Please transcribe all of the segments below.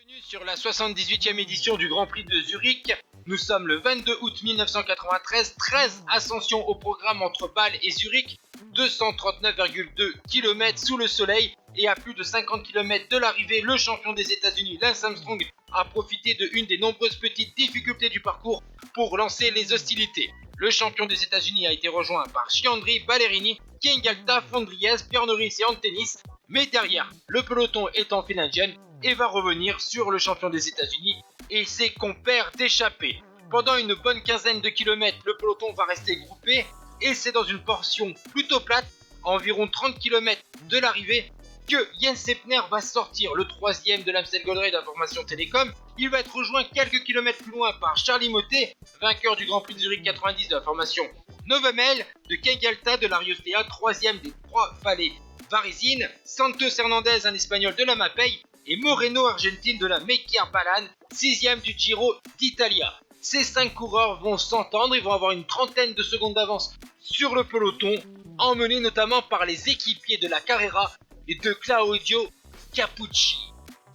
Bienvenue sur la 78e édition du Grand Prix de Zurich. Nous sommes le 22 août 1993, 13 ascensions au programme entre Bâle et Zurich, 239,2 km sous le soleil et à plus de 50 km de l'arrivée, le champion des États-Unis, Lance Armstrong, a profité de une des nombreuses petites difficultés du parcours pour lancer les hostilités. Le champion des États-Unis a été rejoint par Chiandri, Ballerini, Ken Galta, Fondries, Björn Norris et Antenis, mais derrière, le peloton est en file indienne et va revenir sur le champion des États-Unis et ses compères d'échappée. Pendant une bonne quinzaine de kilomètres, le peloton va rester groupé et c'est dans une portion plutôt plate, à environ 30 km de l'arrivée, que Jens Epner va sortir, le troisième de l'Amstel Gold Race d'Information Télécom. Il va être rejoint quelques kilomètres plus loin par Charlie Motet, vainqueur du Grand Prix de Zurich 90 de la formation Novamel, de Ken Galta de l'Ariostea, troisième des trois vallées varisines, Santos Hernandez, un espagnol de la Mapei, et Moreno Argentine de la Mekier Balan, sixième du Giro d'Italia. Ces 5 coureurs vont s'entendre, ils vont avoir une trentaine de secondes d'avance sur le peloton, emmenés notamment par les équipiers de la Carrera et de Claudio Capucci.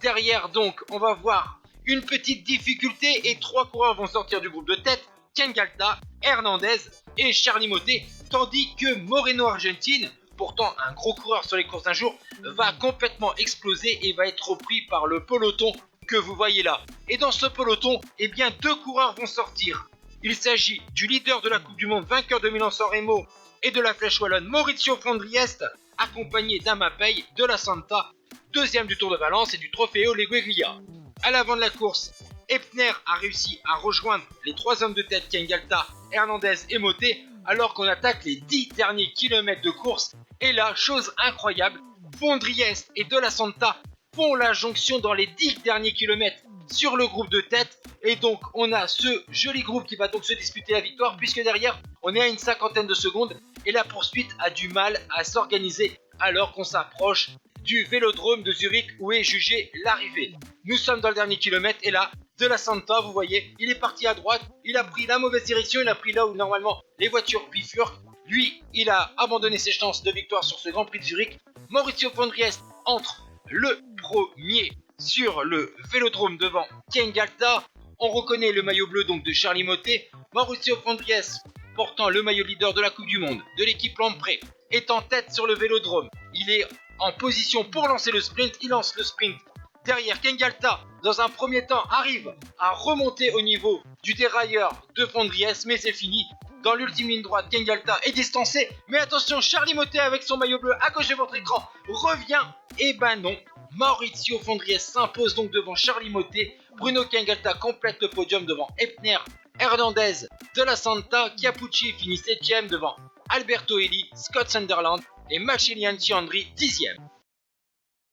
Derrière donc, on va voir une petite difficulté et 3 coureurs vont sortir du groupe de tête, Ken Galta, Hernandez et Charlie Motet, tandis que Moreno Argentine, pourtant un gros coureur sur les courses d'un jour, va complètement exploser et va être repris par le peloton que vous voyez là. Et dans ce peloton, eh bien 2 coureurs vont sortir. Il s'agit du leader de la Coupe du Monde, vainqueur de Milan-San Remo et de la Flèche Wallonne, Maurizio Fondries, accompagné d'un Mapei, de la Santa, deuxième du Tour de Valence et du Trofeo Legueglia. À l'avant de la course, Epner a réussi à rejoindre les 3 hommes de tête, Ken Galta, Hernandez et Motet, alors qu'on attaque les 10 derniers kilomètres de course. Et là, chose incroyable, Fondries et de la Santa font la jonction dans les 10 derniers kilomètres sur le groupe de tête. Et donc, on a ce joli groupe qui va donc se disputer la victoire, puisque derrière, on est à une cinquantaine de secondes. Et la poursuite a du mal à s'organiser alors qu'on s'approche du vélodrome de Zurich où est jugée l'arrivée. Nous sommes dans le dernier kilomètre et là, de la Santa, vous voyez, il est parti à droite, il a pris la mauvaise direction, il a pris là où normalement les voitures bifurquent. Lui, il a abandonné ses chances de victoire sur ce Grand Prix de Zurich. Maurizio Fondries entre le premier sur le vélodrome devant Ken Galta. On reconnaît le maillot bleu donc de Charlie Motet. Maurizio Fondries, portant le maillot leader de la Coupe du Monde, de l'équipe Lamprey, est en tête sur le vélodrome. Il est en position pour lancer le sprint, il lance le sprint. Derrière, Ken Galta, dans un premier temps, arrive à remonter au niveau du dérailleur de Fondries, mais c'est fini. Dans l'ultime ligne droite, Ken Galta est distancé, mais attention, Charlie Motet avec son maillot bleu à gauche de votre écran revient. Et ben non, Maurizio Fondries s'impose donc devant Charlie Motet. Bruno Ken Galta complète le podium devant Epner, Hernandez de la Santa. Capucci finit 7ème devant Alberto Eli, Scott Sunderland et Maximilian Chiandri 10ème.